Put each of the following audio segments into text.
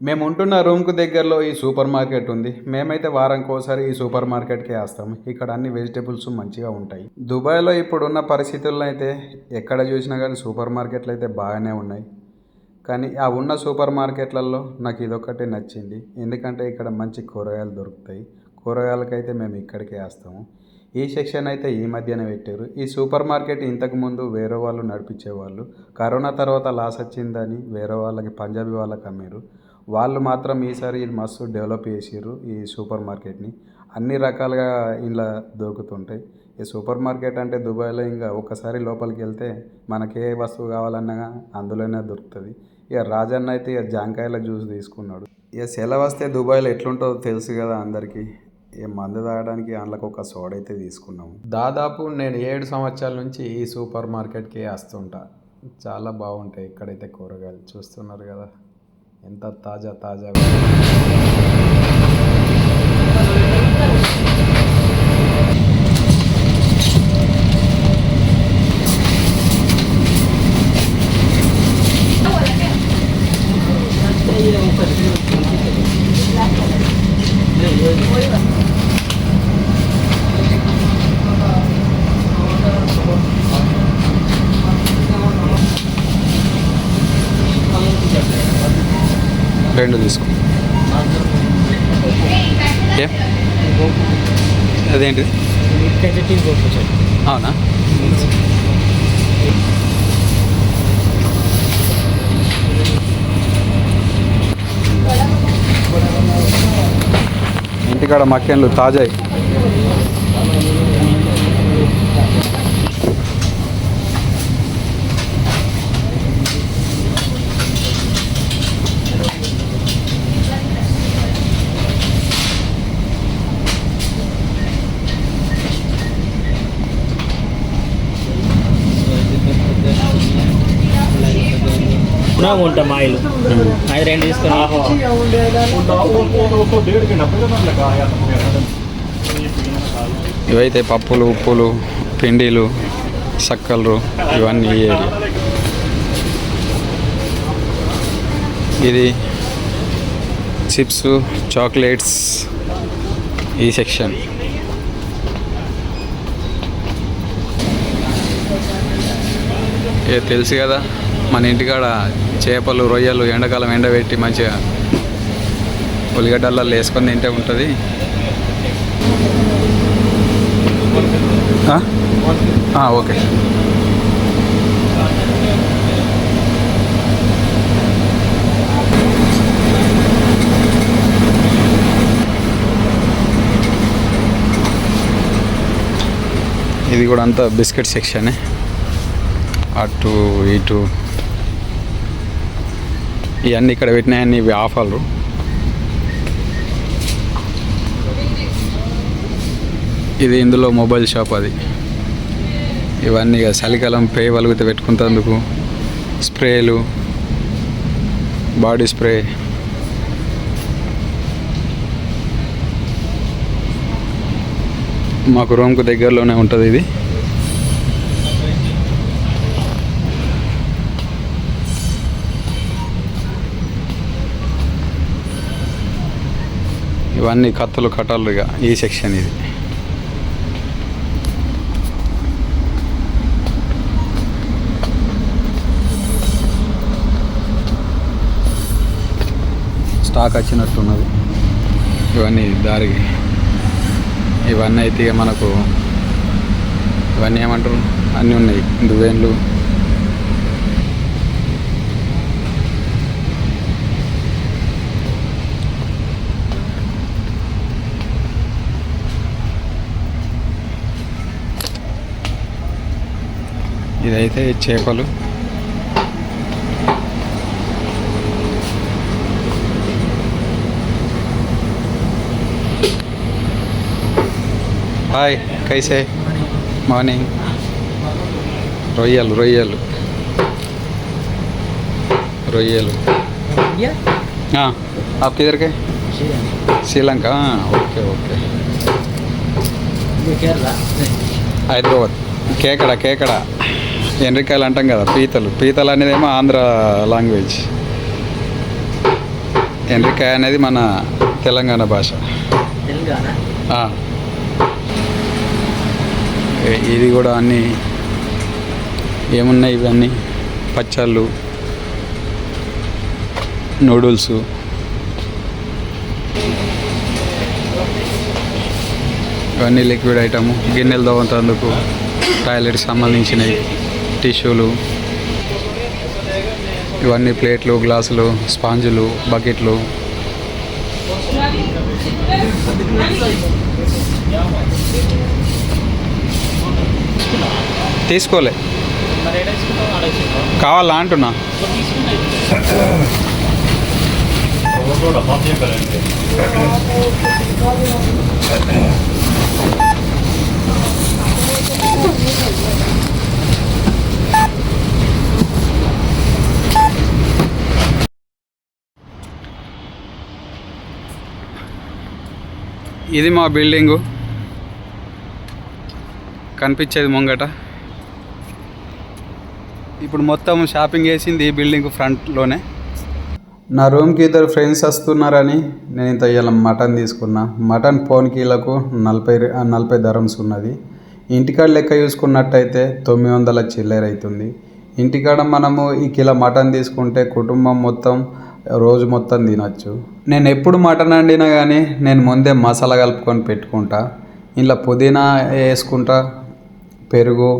మేము ఉంటున్న రూమ్కు దగ్గరలో ఈ సూపర్ మార్కెట్ ఉంది. మేమైతే వారానికోసారి ఈ సూపర్ మార్కెట్కే వస్తాము. ఇక్కడ అన్ని వెజిటేబుల్స్ మంచిగా ఉంటాయి. దుబాయ్లో ఇప్పుడున్న పరిస్థితుల్లో అయితే ఎక్కడ చూసినా కానీ సూపర్ మార్కెట్లు అయితే బాగానే ఉన్నాయి. కానీ ఆ ఉన్న సూపర్ మార్కెట్లలో నాకు ఇదొక్కటే నచ్చింది. ఎందుకంటే ఇక్కడ మంచి కూరగాయలు దొరుకుతాయి. కూరగాయలకైతే మేము ఇక్కడికే వస్తాము. ఈ సెక్షన్ అయితే ఈ మధ్యనే పెట్టారు. ఈ సూపర్ మార్కెట్ ఇంతకుముందు వేరే వాళ్ళు నడిపించేవాళ్ళు. కరోనా తర్వాత లాస్ వచ్చిందని వేరే వాళ్ళకి, పంజాబీ వాళ్ళకి అమ్మారు. వాళ్ళు మాత్రం ఈసారి ఇది మస్తు డెవలప్ చేసిర్రు ఈ సూపర్ మార్కెట్ని. అన్ని రకాలుగా ఇంట్లో దొరుకుతుంటాయి. ఈ సూపర్ మార్కెట్ అంటే దుబాయ్లో ఇంకా ఒకసారి లోపలికి వెళ్తే మనకే వస్తువు కావాలన్నా అందులోనే దొరుకుతుంది. ఇక రాజన్న అయితే ఇక జాంకాయల జ్యూస్ తీసుకున్నాడు. ఇక సెలవు వస్తే దుబాయ్లో ఎట్లుంటుందో తెలుసు కదా అందరికీ. ఇక మందు తాగడానికి అందులోకి ఒక సోడా అయితే తీసుకున్నాము. దాదాపు నేను 7 సంవత్సరాల నుంచి ఈ సూపర్ మార్కెట్కి వస్తుంటా. చాలా బాగుంటాయి ఇక్కడైతే కూరగాయలు. చూస్తున్నారు కదా ఎంత తాజా తాజాగా. రెండు తీసుకో. అదేంటిది? అవునా? ఇంటికాడ మక్కెన్లు తాజాయి. ఉంటా మాయిలు అది రెండు తీసుకొని ఇవైతే పప్పులు, ఉప్పులు, పిండిలు, సక్కలు ఇవన్నీ ఈ ఏరియా. ఇది చిప్స్, చాక్లెట్స్ ఈ సెక్షన్. ఇక తెలుసు కదా మన ఇంటికాడ చేపలు, రొయ్యలు ఎండాకాలం ఎండబెట్టి మంచిగా ఉల్లిగడ్డలలో వేసుకొని తింటే ఉంటుంది. ఓకే. ఇది కూడా అంతా బిస్కెట్ సెక్షనే. అటు ఇటు ఇవన్నీ ఇక్కడ పెట్టినాయని ఇవి ఆఫర్లు. ఇది ఇందులో మొబైల్ షాప్. అది ఇవన్నీ చలికాలం పే వలుగుతే పెట్టుకుంటందుకు స్ప్రేలు, బాడీ స్ప్రే. మాకు రూమ్కు దగ్గరలోనే ఉంటుంది ఇది. ఇవన్నీ కత్తులు, కటాలుగా ఈ సెక్షన్ ఇది. స్టాక్ వచ్చినట్టున్నది. ఇవన్నీ దారికి ఇవన్నీ అయితే మనకు ఇవన్నీ ఏమంటారు అన్నీ ఉన్నాయి. దువ్వెన్లు, ఇదైతే చేపలు. హాయ్, కైసే? మార్నింగ్. రొయ్యలు రొయ్యలు రొయ్యలు आप किधर के? శ్రీలంక. Okay okay. హైదరాబాద్. కేకడ కేకడ ఎండ్రికాయలు అంటాం కదా, పీతలు. పీతలు అనేదేమో ఆంధ్ర లాంగ్వేజ్. ఎండ్రికాయ అనేది మన తెలంగాణ భాష. తెలంగాణ ఆ. ఇది కూడా అన్నీ ఏమున్నాయి ఇవన్నీ పచ్చళ్ళు, నూడిల్స్, ఇవన్నీ లిక్విడ్ ఐటము, గిన్నెలు తవ్వుతందుకు, టాయిలెట్కి సంబంధించినవి, టిష్యూలు, ఇవన్నీ ప్లేట్లు, గ్లాసులు, స్పాంజులు, బకెట్లు. తీసుకోలే, కావాలా అంటున్నా. ఇది మా బిల్డింగు కనిపించేది ముంగట. ఇప్పుడు మొత్తం షాపింగ్ చేసింది ఈ బిల్డింగ్ ఫ్రంట్లోనే. నా రూమ్కి ఇద్దరు ఫ్రెండ్స్ వస్తున్నారని నేను ఇంత ఇవాళ మటన్ తీసుకున్నా. మటన్ పోన్ కిలోకు 40 ధరమ్స్ ఉన్నది. ఇంటికాడ లెక్క చూసుకున్నట్టయితే 900 చిల్లర అవుతుంది. ఇంటికాడ మనము ఈ కిలో మటన్ తీసుకుంటే కుటుంబం మొత్తం రోజు మొత్తం తినచ్చు. నేను ఎప్పుడు మటన్ వండినా కానీ నేను ముందే మసాలా కలుపుకొని పెట్టుకుంటా. ఇంట్లో పుదీనా వేసుకుంటా, పెరుగు,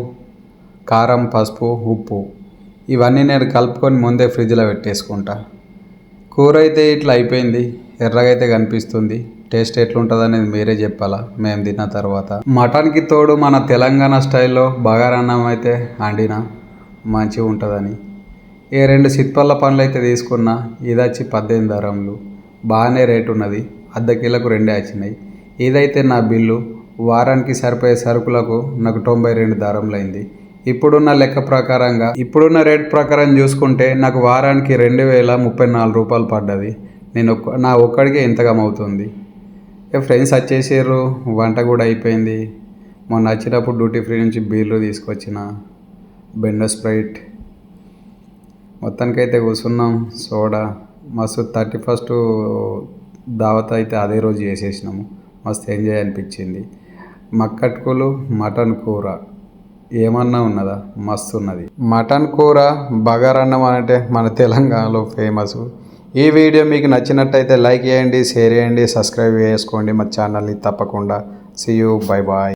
కారం, పసుపు, ఉప్పు ఇవన్నీ నేను కలుపుకొని ముందే ఫ్రిడ్జ్లో పెట్టేసుకుంటా. కూర అయితే ఇట్లా అయిపోయింది, ఎర్రగా అయితే కనిపిస్తుంది. టేస్ట్ ఎట్లుంటుంది అనేది మీరే చెప్పాలా మేము తిన్న తర్వాత. మటన్కి తోడు మన తెలంగాణ స్టైల్లో బగారన్నం అయితే వండినా మంచిగా ఉంటుందని. 2 సిట్పల్ల పండ్లు అయితే తీసుకున్నా. ఇది వచ్చి 18 ధరములు, బాగానే రేటు ఉన్నది. అర్ధ కిలోకు 2 వచ్చినాయి. ఇదైతే నా బిల్లు. వారానికి సరిపోయే సరుకులకు నాకు 92 ధరములు అయింది. ఇప్పుడున్న లెక్క ప్రకారంగా, ఇప్పుడున్న రేట్ ప్రకారం చూసుకుంటే నాకు వారానికి 2034 రూపాయలు పడ్డది. నా ఒక్కడికే ఇంతగా అవుతుంది. ఫ్రెండ్స్ వచ్చేసారు, వంట కూడా అయిపోయింది. మొన్న వచ్చినప్పుడు డ్యూటీ ఫ్రీ నుంచి బీర్లు తీసుకొచ్చిన, బెండో స్ప్రైట్. మొత్తానికైతే కూర్చున్నాం. సోడా మస్తు 31st దావత్ అయితే అదే రోజు చేసేసినాము. మస్తు ఎంజాయ్ అనిపించింది. మక్కట్టుకులు, మటన్ కూర ఏమన్నా ఉన్నదా, మస్తు ఉన్నది. మటన్ కూర, బగారన్నం అంటే మన తెలంగాణలో ఫేమస్. ఈ వీడియో మీకు నచ్చినట్టయితే లైక్ చేయండి, షేర్ చేయండి, సబ్స్క్రైబ్ చేసుకోండి మా ఛానల్ని తప్పకుండా. See you, bye bye.